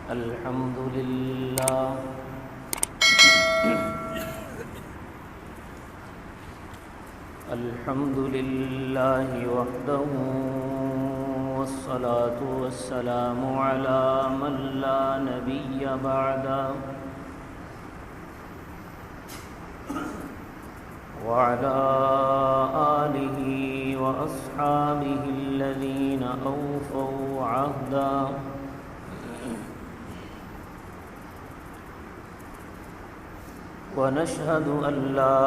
الحمد لله وحده، والصلاة والسلام على من لا نبي بعده، وعلى آله وأصحابه الذين أوفوا عهدا، ونشهد أن لا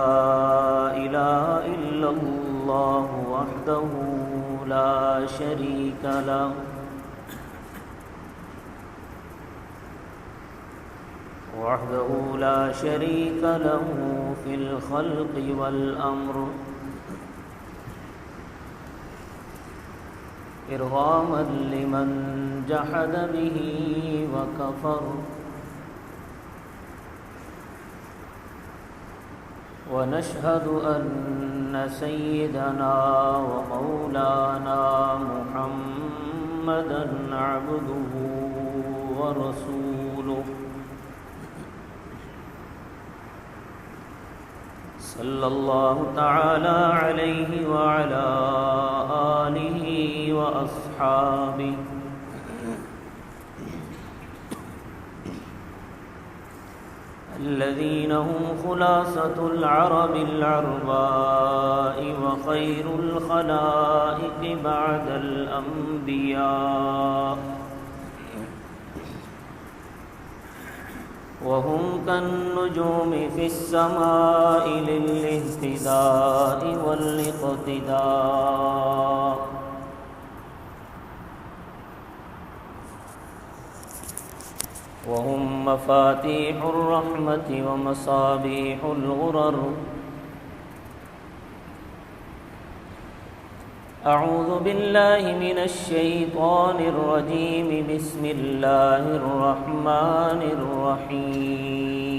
إله إلا الله وحده لا شريك له، في الخلق والأمر، إرغاما لمن جحد به وكفر، ونشهد أن سيدنا ومولانا محمدًا عبده ورسوله، صلى الله تعالى عليه وعلى آله وأصحابه الذين هم خلاصة العرب العرباء، وخير الخلائق بعد الأنبياء، وهم كالنجوم في السماء للاهتداء والاقتداء، وهم مفاتيح الرحمة ومصابيح الغرر. أعوذ بالله من الشيطان الرجيم. بسم الله الرحمن الرحيم.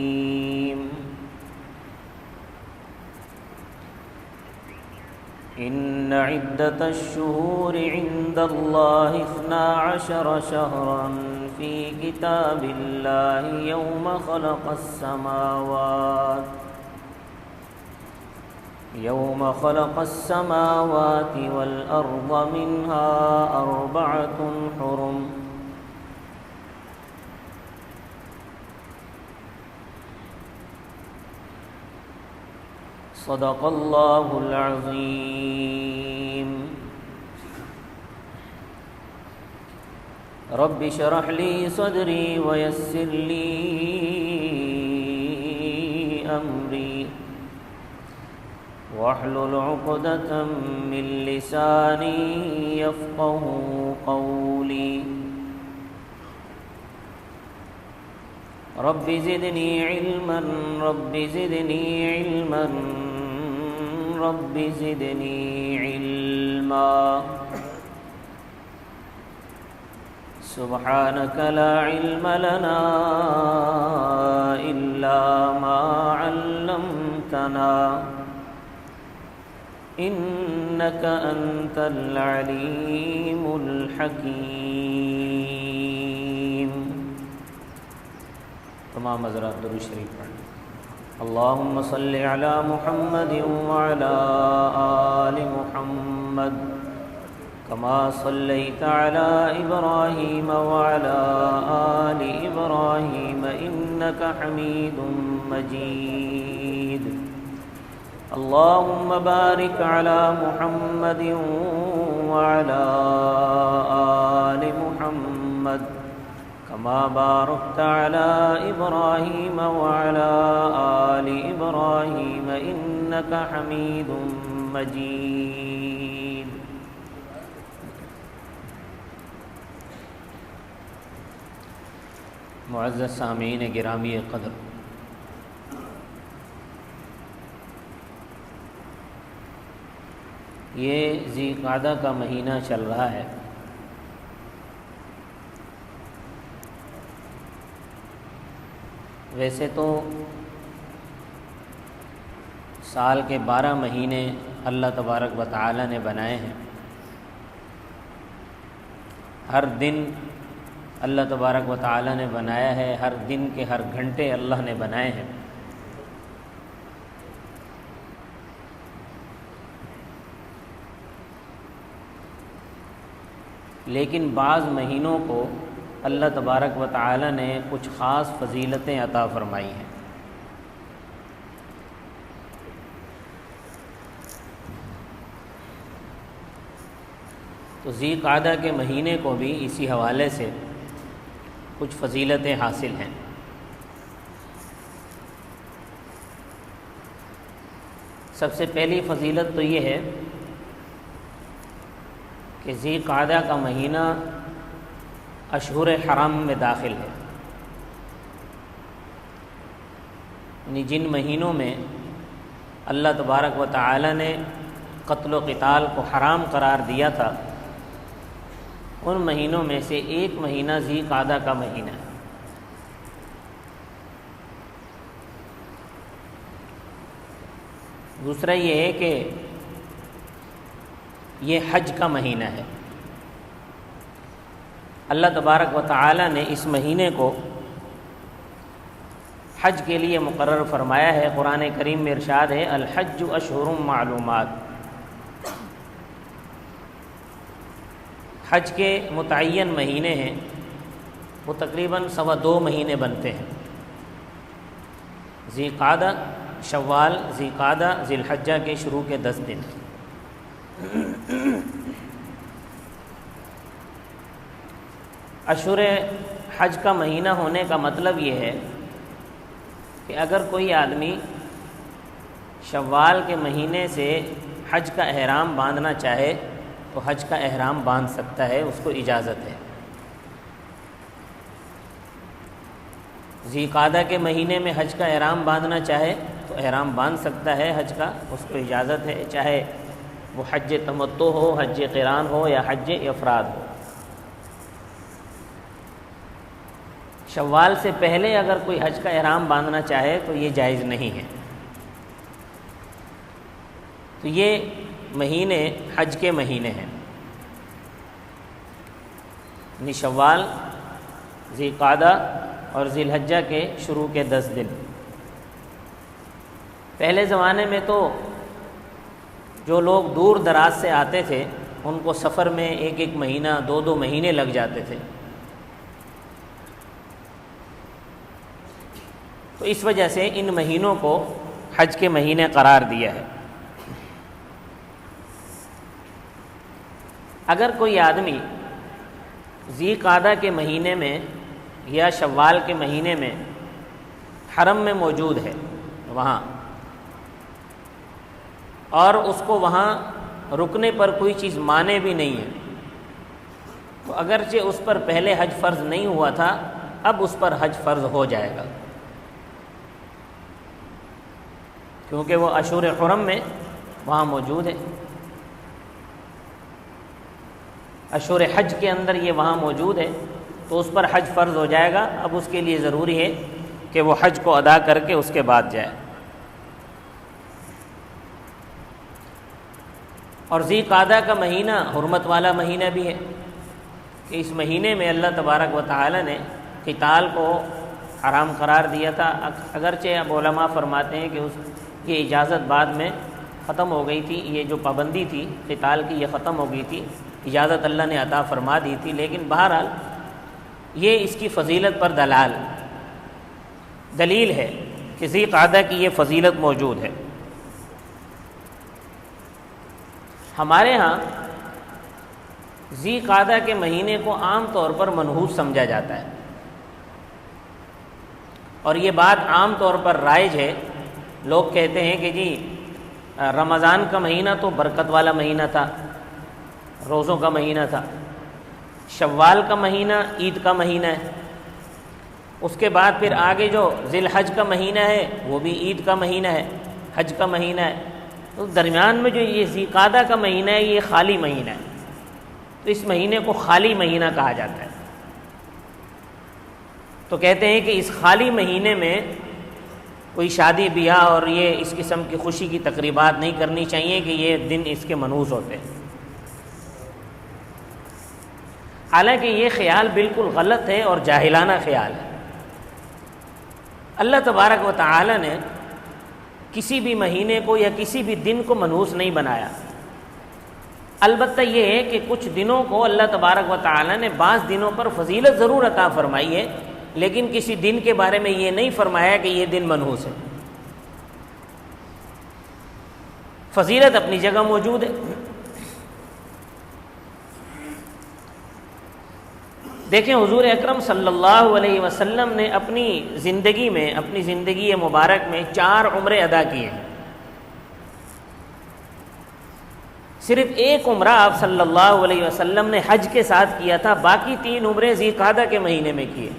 إن عدة الشهور عند الله 12 شهرا في كتاب الله يوم خلق السماوات والأرض، منها 4 حرم، صدق الله العظيم. رب اشرح لي صدري ويسر لي أمري، واحلل عقدة من لساني يفقه قولي. رب زدني علما، رب زدني علما، رب زدني علما. سبحانك لا علم لنا إلا ما علمتنا، إنك أنت العليم الحكيم. تمام حضرات درود شریف پڑھیں. اللهم صل على محمد وعلى آل محمد كما صليت على إبراهيم وعلى آل إبراهيم إنك حميد مجيد. اللهم بارك على محمد وعلى آل محمد كما باركت على إبراهيم وعلى آل إبراهيم إنك حميد مجيد. معزز سامعین گرامی قدر، یہ ذی قعدہ کا مہینہ چل رہا ہے. ویسے تو سال کے 12 مہینے اللہ تبارک و تعالی نے بنائے ہیں. ہر دن اللہ تبارک و تعالی نے بنایا ہے، ہر دن کے ہر گھنٹے اللہ نے بنائے ہیں، لیکن بعض مہینوں کو اللہ تبارک و تعالی نے کچھ خاص فضیلتیں عطا فرمائی ہیں۔ تو ذی قعدہ کے مہینے کو بھی اسی حوالے سے کچھ فضیلتیں حاصل ہیں۔ سب سے پہلی فضیلت تو یہ ہے کہ ذی قعدہ کا مہینہ اشہر حرام میں داخل ہے، یعنی جن مہینوں میں اللہ تبارک و تعالی نے قتل و قتال کو حرام قرار دیا تھا، ان مہینوں میں سے ایک مہینہ ذی قعدہ کا مہینہ ہے۔ دوسرا یہ ہے کہ یہ حج کا مہینہ ہے۔ اللہ تبارک و تعالی نے اس مہینے کو حج کے لیے مقرر فرمایا ہے۔ قرآن کریم میں ارشاد ہے الحج اشہر معلومات، حج کے متعین مہینے ہیں، وہ تقریباً 2.25 مہینے بنتے ہیں، ذی قعدہ، شوال، ذی قعدہ، ذی الحجہ کے شروع کے 10 دن۔ اشہر حج کا مہینہ ہونے کا مطلب یہ ہے کہ اگر کوئی آدمی شوال کے مہینے سے حج کا احرام باندھنا چاہے تو حج کا احرام باندھ سکتا ہے، اس کو اجازت ہے۔ ذی قعدہ کے مہینے میں حج کا احرام باندھنا چاہے تو احرام باندھ سکتا ہے، حج کا اس کو اجازت ہے، چاہے وہ حج تمتع ہو، حج قران ہو یا حج افراد ہو۔ شوال سے پہلے اگر کوئی حج کا احرام باندھنا چاہے تو یہ جائز نہیں ہے۔ تو یہ مہینے حج کے مہینے ہیں، یعنی شوال، ذی قعدہ اور ذی الحجہ کے شروع کے 10 دن۔ پہلے زمانے میں تو جو لوگ دور دراز سے آتے تھے ان کو سفر میں 1 مہینہ 2 مہینے لگ جاتے تھے، تو اس وجہ سے ان مہینوں کو حج کے مہینے قرار دیا ہے۔ اگر کوئی آدمی ذی قعدہ کے مہینے میں یا شوال کے مہینے میں حرم میں موجود ہے وہاں، اور اس کو وہاں رکنے پر کوئی چیز مانے بھی نہیں ہے، تو اگرچہ اس پر پہلے حج فرض نہیں ہوا تھا، اب اس پر حج فرض ہو جائے گا، کیونکہ وہ اشہر حرم میں وہاں موجود ہے، اشہر حج کے اندر یہ وہاں موجود ہے، تو اس پر حج فرض ہو جائے گا۔ اب اس کے لیے ضروری ہے کہ وہ حج کو ادا کر کے اس کے بعد جائے۔ اور ذی قعدہ کا مہینہ حرمت والا مہینہ بھی ہے کہ اس مہینے میں اللہ تبارک و تعالی نے قتال کو حرام قرار دیا تھا، اگرچہ اب علماء فرماتے ہیں کہ یہ اجازت بعد میں ختم ہو گئی تھی، یہ جو پابندی تھی قتال کی یہ ختم ہو گئی تھی، اجازت اللہ نے عطا فرما دی تھی، لیکن بہرحال یہ اس کی فضیلت پر دلیل ہے کہ ذی قعدہ کی یہ فضیلت موجود ہے۔ ہمارے ہاں ذی قعدہ کے مہینے کو عام طور پر منحوس سمجھا جاتا ہے، اور یہ بات عام طور پر رائج ہے۔ لوگ کہتے ہیں کہ جی رمضان کا مہینہ تو برکت والا مہینہ تھا، روزوں کا مہینہ تھا، شوال کا مہینہ عید کا مہینہ ہے، اس کے بعد پھر آگے جو ذی الحج کا مہینہ ہے وہ بھی عید کا مہینہ ہے، حج کا مہینہ ہے، تو درمیان میں جو یہ ذی قعدہ کا مہینہ ہے یہ خالی مہینہ ہے، تو اس مہینے کو خالی مہینہ کہا جاتا ہے۔ تو کہتے ہیں کہ اس خالی مہینے میں کوئی شادی بیاہ اور یہ اس قسم کی خوشی کی تقریبات نہیں کرنی چاہیے کہ یہ دن اس کے منحوس ہوتے ہیں۔ حالانکہ یہ خیال بالکل غلط ہے اور جاہلانہ خیال ہے۔ اللہ تبارک و تعالی نے کسی بھی مہینے کو یا کسی بھی دن کو منحوس نہیں بنایا۔ البتہ یہ ہے کہ کچھ دنوں کو اللہ تبارک و تعالی نے بعض دنوں پر فضیلت ضرور عطا فرمائی ہے، لیکن کسی دن کے بارے میں یہ نہیں فرمایا کہ یہ دن منحوس ہے۔ فضیلت اپنی جگہ موجود ہے۔ دیکھیں حضور اکرم صلی اللہ علیہ وسلم نے اپنی زندگی مبارک میں 4 عمرے ادا کیے ہیں۔ صرف ایک عمرہ آپ صلی اللہ علیہ وسلم نے حج کے ساتھ کیا تھا، باقی 3 عمرے ذی القعدہ کے مہینے میں کیے۔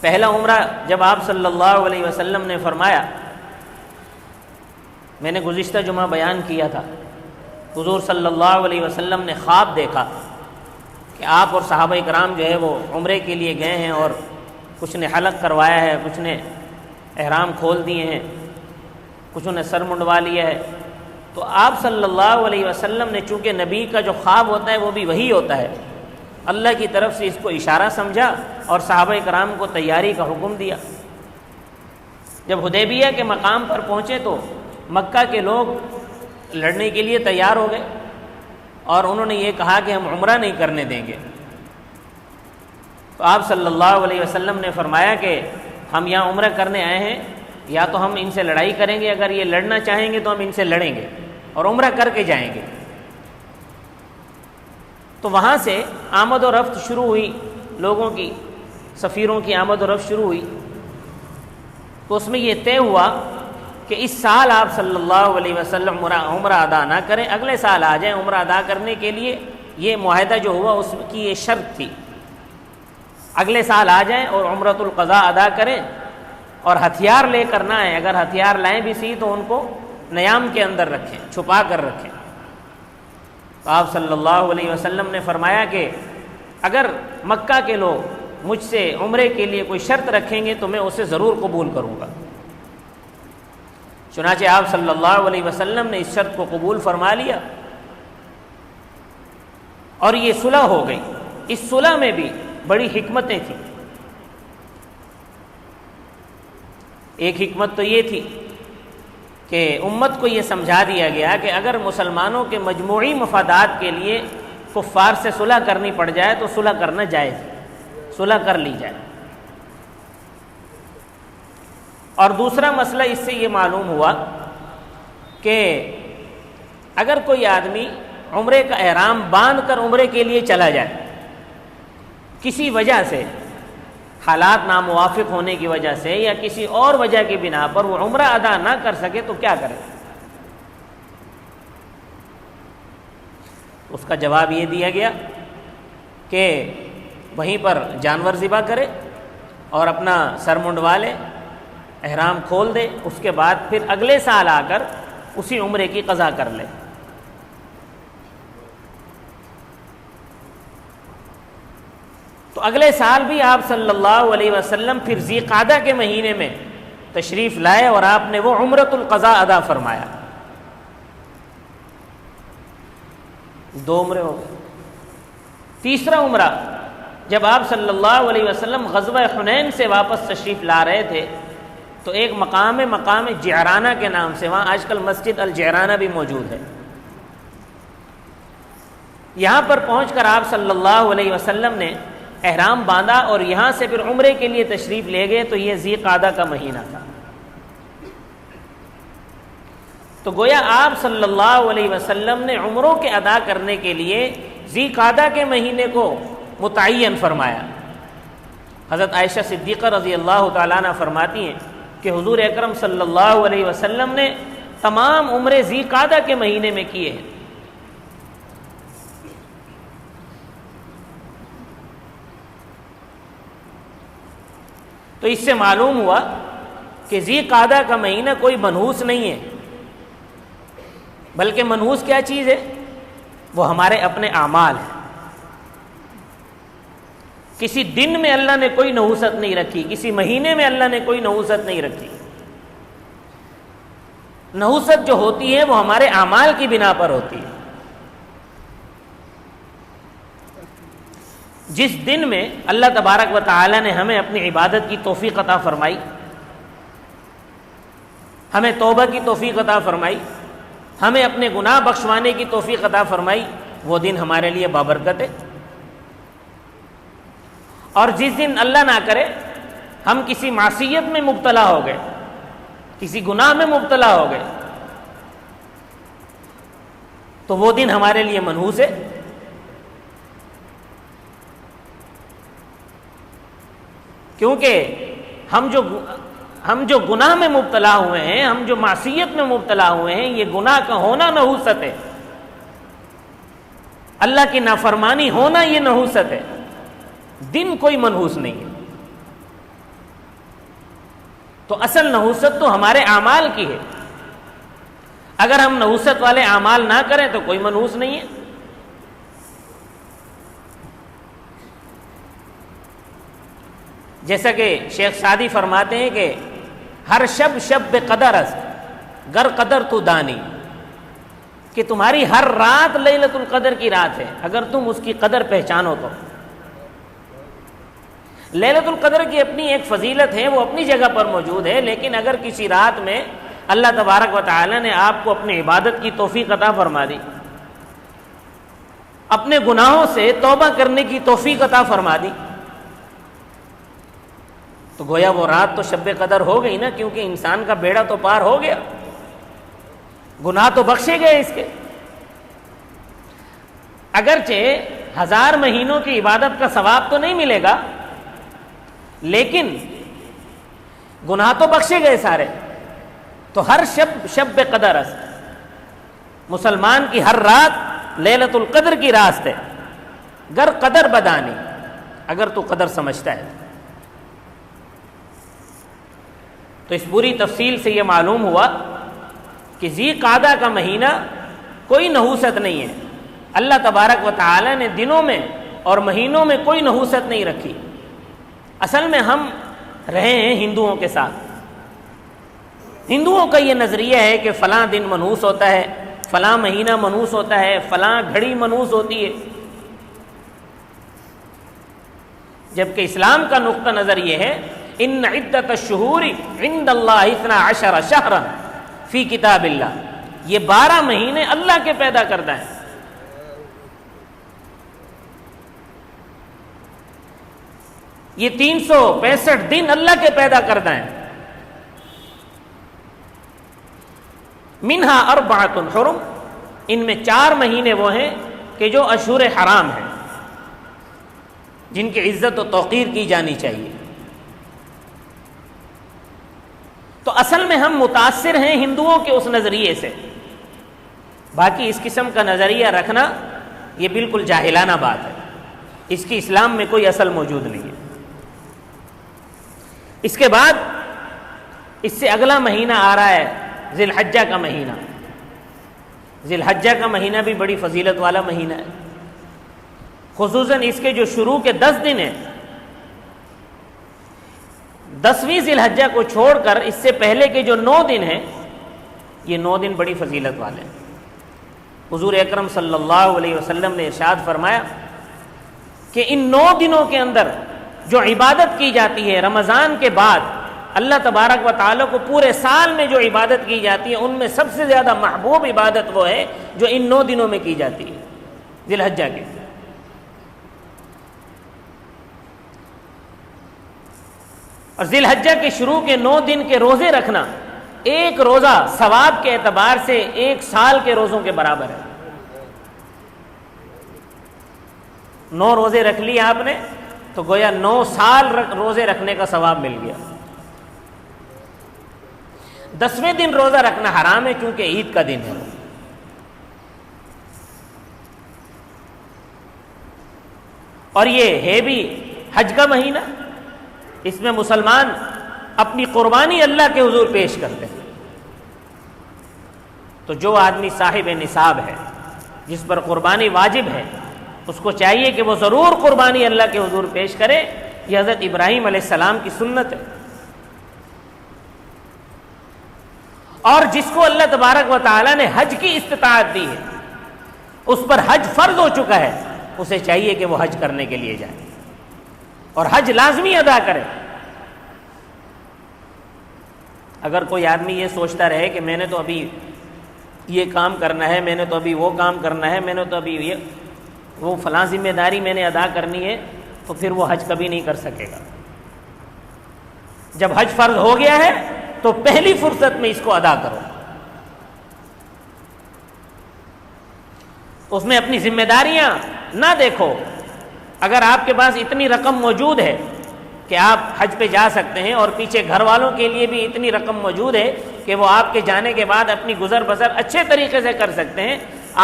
پہلا عمرہ جب آپ صلی اللہ علیہ وسلم نے فرمایا، میں نے گزشتہ جمعہ بیان کیا تھا، حضور صلی اللہ علیہ وسلم نے خواب دیکھا کہ آپ اور صحابہ کرام جو ہے وہ عمرے کے لیے گئے ہیں، اور کچھ نے حلق کروایا ہے، کچھ نے احرام کھول دیے ہیں، کچھ نے سر منڈوا لیا ہے۔ تو آپ صلی اللہ علیہ وسلم نے، چونکہ نبی کا جو خواب ہوتا ہے وہ بھی وہی ہوتا ہے، اللہ کی طرف سے اس کو اشارہ سمجھا اور صحابہ کرام کو تیاری کا حکم دیا۔ جب حدیبیہ کے مقام پر پہنچے تو مکہ کے لوگ لڑنے کے لیے تیار ہو گئے، اور انہوں نے یہ کہا کہ ہم عمرہ نہیں کرنے دیں گے۔ تو آپ صلی اللہ علیہ وسلم نے فرمایا کہ ہم یہاں عمرہ کرنے آئے ہیں، یا تو ہم ان سے لڑائی کریں گے، اگر یہ لڑنا چاہیں گے تو ہم ان سے لڑیں گے اور عمرہ کر کے جائیں گے۔ تو وہاں سے آمد و رفت شروع ہوئی، لوگوں کی، سفیروں کی آمد و رفت شروع ہوئی۔ تو اس میں یہ طے ہوا کہ اس سال آپ صلی اللہ علیہ وسلم عمرہ ادا نہ کریں، اگلے سال آ جائیں عمرہ ادا کرنے کے لیے۔ یہ معاہدہ جو ہوا اس کی یہ شرط تھی، اگلے سال آ جائیں اور عمرۃ القضاء ادا کریں، اور ہتھیار لے کر نہ آئیں، اگر ہتھیار لائیں بھی سی تو ان کو نیام کے اندر رکھیں، چھپا کر رکھیں۔ تو آپ صلی اللہ علیہ وسلم نے فرمایا کہ اگر مکہ کے لوگ مجھ سے عمرے کے لیے کوئی شرط رکھیں گے تو میں اسے ضرور قبول کروں گا۔ چنانچہ آپ صلی اللہ علیہ وسلم نے اس شرط کو قبول فرما لیا، اور یہ صلح ہو گئی۔ اس صلح میں بھی بڑی حکمتیں تھیں۔ ایک حکمت تو یہ تھی کہ امت کو یہ سمجھا دیا گیا کہ اگر مسلمانوں کے مجموعی مفادات کے لیے کفار سے صلح کرنی پڑ جائے تو صلح کرنا جائز ہے، صلح کر لی جائے۔ اور دوسرا مسئلہ اس سے یہ معلوم ہوا کہ اگر کوئی آدمی عمرے کا احرام باندھ کر عمرے کے لیے چلا جائے، کسی وجہ سے، حالات ناموافق ہونے کی وجہ سے یا کسی اور وجہ کی بنا پر وہ عمرہ ادا نہ کر سکے تو کیا کرے؟ اس کا جواب یہ دیا گیا کہ وہیں پر جانور ذبح کرے اور اپنا سر منڈوا لے، احرام کھول دے، اس کے بعد پھر اگلے سال آ کر اسی عمرے کی قضا کر لے۔ تو اگلے سال بھی آپ صلی اللہ علیہ وسلم پھر ذی القعدہ کے مہینے میں تشریف لائے اور آپ نے وہ عمرۃ القضاء ادا فرمایا۔ 2 عمرے ہو گئے۔ تیسرا عمرہ جب آپ صلی اللہ علیہ وسلم غزوہ حنین سے واپس تشریف لا رہے تھے تو ایک مقام جعرانہ کے نام سے، وہاں آج کل مسجد الجعرانہ بھی موجود ہے، یہاں پر پہنچ کر آپ صلی اللہ علیہ وسلم نے احرام باندھا اور یہاں سے پھر عمرے کے لیے تشریف لے گئے۔ تو یہ ذی القعدہ کا مہینہ تھا۔ تو گویا آپ صلی اللہ علیہ وسلم نے عمروں کے ادا کرنے کے لیے ذی القعدہ کے مہینے کو متعین فرمایا۔ حضرت عائشہ صدیقہ رضی اللہ تعالیٰ عنہ فرماتی ہیں کہ حضور اکرم صلی اللہ علیہ وسلم نے تمام عمرے ذی القعدہ کے مہینے میں کیے ہیں۔ تو اس سے معلوم ہوا کہ ذی القعدہ کا مہینہ کوئی منحوس نہیں ہے، بلکہ منحوس کیا چیز ہے؟ وہ ہمارے اپنے اعمال ہیں۔ کسی دن میں اللہ نے کوئی نحوست نہیں رکھی، کسی مہینے میں اللہ نے کوئی نحوست نہیں رکھی۔ نحوست جو ہوتی ہے وہ ہمارے اعمال کی بنا پر ہوتی ہے۔ جس دن میں اللہ تبارک و تعالی نے ہمیں اپنی عبادت کی توفیق عطا فرمائی، ہمیں توبہ کی توفیق عطا فرمائی، ہمیں اپنے گناہ بخشوانے کی توفیق عطا فرمائی، وہ دن ہمارے لیے بابرکت ہے۔ اور جس دن اللہ نہ کرے ہم کسی معصیت میں مبتلا ہو گئے، کسی گناہ میں مبتلا ہو گئے، تو وہ دن ہمارے لیے منحوس ہے۔ کیونکہ ہم جو گناہ میں مبتلا ہوئے ہیں، ہم جو معصیت میں مبتلا ہوئے ہیں، یہ گناہ کا ہونا نحوست ہے، اللہ کی نافرمانی ہونا یہ نحوست ہے، دن کوئی منحوس نہیں ہے۔ تو اصل نحوست تو ہمارے اعمال کی ہے، اگر ہم نحوست والے اعمال نہ کریں تو کوئی منحوس نہیں ہے۔ جیسا کہ شیخ سعدی فرماتے ہیں کہ ہر شب بقدر است گر قدر تو دانی، کہ تمہاری ہر رات لیلۃ القدر کی رات ہے اگر تم اس کی قدر پہچانو تو۔ لیلۃ القدر کی اپنی ایک فضیلت ہے، وہ اپنی جگہ پر موجود ہے، لیکن اگر کسی رات میں اللہ تبارک و تعالی نے آپ کو اپنی عبادت کی توفیق عطا فرما دی، اپنے گناہوں سے توبہ کرنے کی توفیق عطا فرما دی، تو گویا وہ رات تو شب قدر ہو گئی نا، کیونکہ انسان کا بیڑا تو پار ہو گیا، گناہ تو بخشے گئے اس کے۔ اگرچہ 1000 مہینوں کی عبادت کا ثواب تو نہیں ملے گا، لیکن گناہ تو بخشے گئے سارے۔ تو ہر شب قدر است، مسلمان کی ہر رات لیلۃ القدر کی رات ہے، گر قدر بدانی، اگر تو قدر سمجھتا ہے۔ تو اس پوری تفصیل سے یہ معلوم ہوا کہ ذی قعدہ کا مہینہ کوئی نحوست نہیں ہے، اللہ تبارک و تعالی نے دنوں میں اور مہینوں میں کوئی نحوست نہیں رکھی۔ اصل میں ہم رہے ہیں ہندوؤں کے ساتھ، ہندوؤں کا یہ نظریہ ہے کہ فلاں دن منحوس ہوتا ہے، فلاں مہینہ منحوس ہوتا ہے، فلاں گھڑی منحوس ہوتی ہے، جبکہ اسلام کا نقطہ نظر یہ ہے ان عدت الشہور عند اللہ 12 شہرا فی کتاب اللہ، یہ 12 مہینے اللہ کے پیدا کردہ ہیں۔ یہ 365 دن اللہ کے پیدا کردہ ہیں۔ منہا اربعۃ حرم، ان میں 4 مہینے وہ ہیں کہ جو اشہر حرام ہیں، جن کی عزت و توقیر کی جانی چاہیے۔ تو اصل میں ہم متاثر ہیں ہندوؤں کے اس نظریے سے، باقی اس قسم کا نظریہ رکھنا یہ بالکل جاہلانہ بات ہے، اس کی اسلام میں کوئی اصل موجود نہیں ہے۔ اس کے بعد اس سے اگلا مہینہ آ رہا ہے ذی الحجہ کا مہینہ۔ ذی الحجہ کا مہینہ بھی بڑی فضیلت والا مہینہ ہے، خصوصاً اس کے جو شروع کے 10 دن ہیں، 10ویں ذی الحجہ کو چھوڑ کر اس سے پہلے کے جو 9 دن ہیں، یہ 9 دن بڑی فضیلت والے ہیں۔ حضور اکرم صلی اللہ علیہ وسلم نے ارشاد فرمایا کہ ان 9 دنوں کے اندر جو عبادت کی جاتی ہے رمضان کے بعد، اللہ تبارک و تعالیٰ کو پورے سال میں جو عبادت کی جاتی ہے، ان میں سب سے زیادہ محبوب عبادت وہ ہے جو ان 9 دنوں میں کی جاتی ہے ذی الحجہ کے۔ اور ذی الحجہ کے شروع کے 9 دن کے روزے رکھنا، ایک روزہ ثواب کے اعتبار سے 1 سال کے روزوں کے برابر ہے۔ 9 روزے رکھ لیے آپ نے تو گویا 9 سال روزے رکھنے کا ثواب مل گیا۔ 10ویں دن روزہ رکھنا حرام ہے کیونکہ عید کا دن ہے۔ اور یہ ہے بھی حج کا مہینہ، اس میں مسلمان اپنی قربانی اللہ کے حضور پیش کرتے ہیں۔ تو جو آدمی صاحب نصاب ہے، جس پر قربانی واجب ہے، اس کو چاہیے کہ وہ ضرور قربانی اللہ کے حضور پیش کرے۔ یہ حضرت ابراہیم علیہ السلام کی سنت ہے۔ اور جس کو اللہ تبارک و تعالی نے حج کی استطاعت دی ہے، اس پر حج فرض ہو چکا ہے، اسے چاہیے کہ وہ حج کرنے کے لیے جائے اور حج لازمی ادا کرے۔ اگر کوئی آدمی یہ سوچتا رہے کہ میں نے تو ابھی یہ کام کرنا ہے، میں نے تو ابھی وہ کام کرنا ہے، میں نے تو ابھی وہ فلاں ذمہ داری میں نے ادا کرنی ہے، تو پھر وہ حج کبھی نہیں کر سکے گا۔ جب حج فرض ہو گیا ہے تو پہلی فرصت میں اس کو ادا کرو، اس میں اپنی ذمہ داریاں نہ دیکھو۔ اگر آپ کے پاس اتنی رقم موجود ہے کہ آپ حج پہ جا سکتے ہیں اور پیچھے گھر والوں کے لیے بھی اتنی رقم موجود ہے کہ وہ آپ کے جانے کے بعد اپنی گزر بسر اچھے طریقے سے کر سکتے ہیں،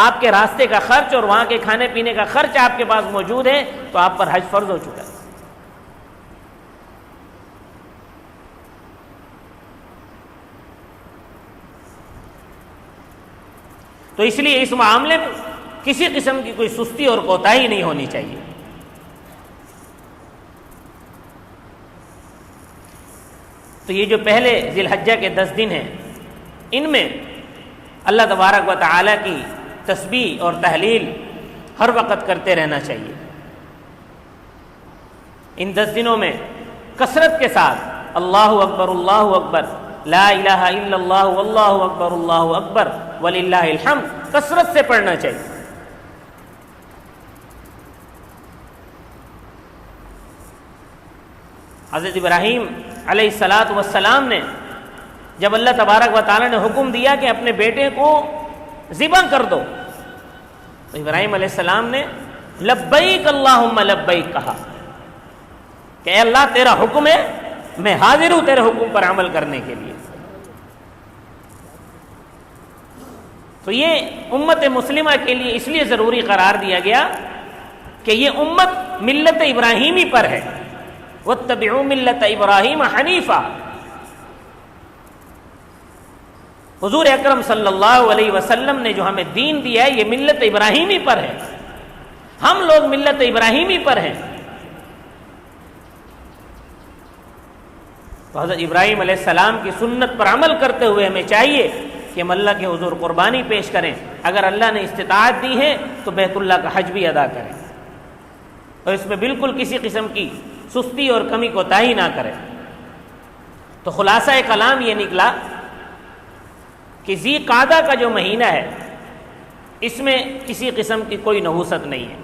آپ کے راستے کا خرچ اور وہاں کے کھانے پینے کا خرچ آپ کے پاس موجود ہے، تو آپ پر حج فرض ہو چکا ہے۔ تو اس لیے اس معاملے میں کسی قسم کی کوئی سستی اور کوتاہی نہیں ہونی چاہیے۔ تو یہ جو پہلے ذی الحجہ کے 10 دن ہیں، ان میں اللہ تبارک و تعالیٰ کی تسبیح اور تحلیل ہر وقت کرتے رہنا چاہیے۔ ان 10 دنوں میں کثرت کے ساتھ اللہ اکبر لا الہ الا اللہ واللہ اکبر وللہ الحمد کثرت سے پڑھنا چاہیے۔ حضرت ابراہیم علیہ الصلاۃ والسلام نے جب اللہ تبارک و تعالیٰ نے حکم دیا کہ اپنے بیٹے کو ذبح کر دو، تو ابراہیم علیہ السلام نے لبیک اللہم لبیک کہا کہ اے اللہ تیرا حکم ہے، میں حاضر ہوں تیرے حکم پر عمل کرنے کے لیے۔ تو یہ امت مسلمہ کے لیے اس لیے ضروری قرار دیا گیا کہ یہ امت ملت ابراہیمی پر ہے، واتبعوا ملت ابراہیم حنیفا۔ حضور اکرم صلی اللہ علیہ وسلم نے جو ہمیں دین دیا ہے یہ ملت ابراہیمی پر ہے، ہم لوگ ملت ابراہیمی پر ہیں۔ تو حضرت ابراہیم علیہ السلام کی سنت پر عمل کرتے ہوئے ہمیں چاہیے کہ ہم اللہ کے حضور قربانی پیش کریں، اگر اللہ نے استطاعت دی ہے تو بیت اللہ کا حج بھی ادا کریں، اور اس میں بالکل کسی قسم کی سستی اور کمی کوتاہی نہ کریں۔ تو خلاصہ کلام یہ نکلا کہ ذی قعدہ کا جو مہینہ ہے اس میں کسی قسم کی کوئی نحوست نہیں ہے۔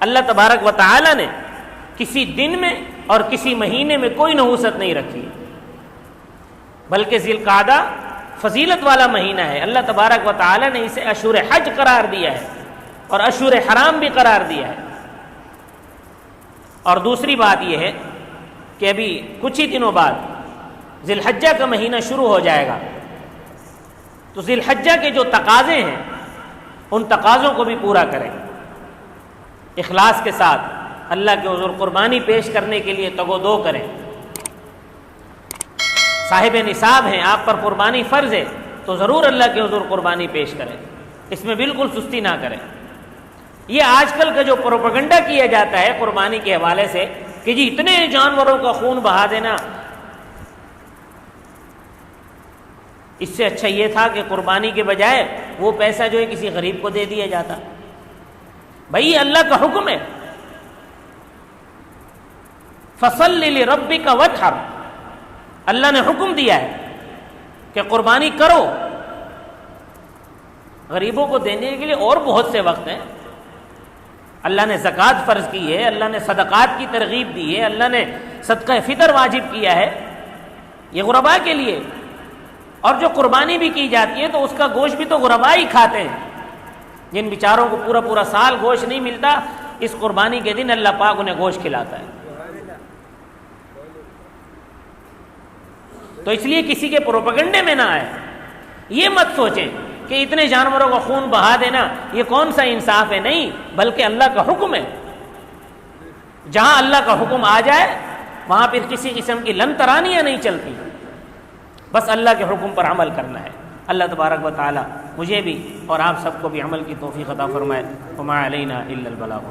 اللہ تبارک و تعالی نے کسی دن میں اور کسی مہینے میں کوئی نحوست نہیں رکھی، بلکہ ذی القعدہ فضیلت والا مہینہ ہے۔ اللہ تبارک و تعالی نے اسے اشہر حج قرار دیا ہے اور اشہر حرام بھی قرار دیا ہے۔ اور دوسری بات یہ ہے کہ ابھی کچھ ہی دنوں بعد ذی الحجہ کا مہینہ شروع ہو جائے گا، تو ذی الحجہ کے جو تقاضے ہیں ان تقاضوں کو بھی پورا کریں، اخلاص کے ساتھ اللہ کے حضور قربانی پیش کرنے کے لیے تگ و دو کریں۔ صاحب نصاب ہیں، آپ پر قربانی فرض ہے تو ضرور اللہ کے حضور قربانی پیش کریں، اس میں بالکل سستی نہ کریں۔ یہ آج کل کا جو پروپیگنڈا کیا جاتا ہے قربانی کے حوالے سے کہ جی اتنے جانوروں کا خون بہا دینا، اس سے اچھا یہ تھا کہ قربانی کے بجائے وہ پیسہ جو ہے کسی غریب کو دے دیا جاتا۔ بھائی اللہ کا حکم ہے، فَصَلِّ لِرَبِّكَ وَانْحَرْ، اللہ نے حکم دیا ہے کہ قربانی کرو۔ غریبوں کو دینے کے لیے اور بہت سے وقت ہیں، اللہ نے زکوٰۃ فرض کی ہے، اللہ نے صدقات کی ترغیب دی ہے، اللہ نے صدقہ فطر واجب کیا ہے، یہ غرباء کے لیے۔ اور جو قربانی بھی کی جاتی ہے تو اس کا گوشت بھی تو غرباء ہی کھاتے ہیں، جن بیچاروں کو پورا پورا سال گوشت نہیں ملتا، اس قربانی کے دن اللہ پاک انہیں گوشت کھلاتا ہے۔ تو اس لیے کسی کے پروپیگنڈے میں نہ آئے، یہ مت سوچیں کہ اتنے جانوروں کا خون بہا دینا یہ کون سا انصاف ہے، نہیں، بلکہ اللہ کا حکم ہے۔ جہاں اللہ کا حکم آ جائے وہاں پھر کسی قسم کی لن ترانیاں نہیں چلتی، بس اللہ کے حکم پر عمل کرنا ہے۔ اللہ تبارک و تعالی مجھے بھی اور آپ سب کو بھی عمل کی توفیق عطا فرمائے۔ وما علینا الا البلاغ۔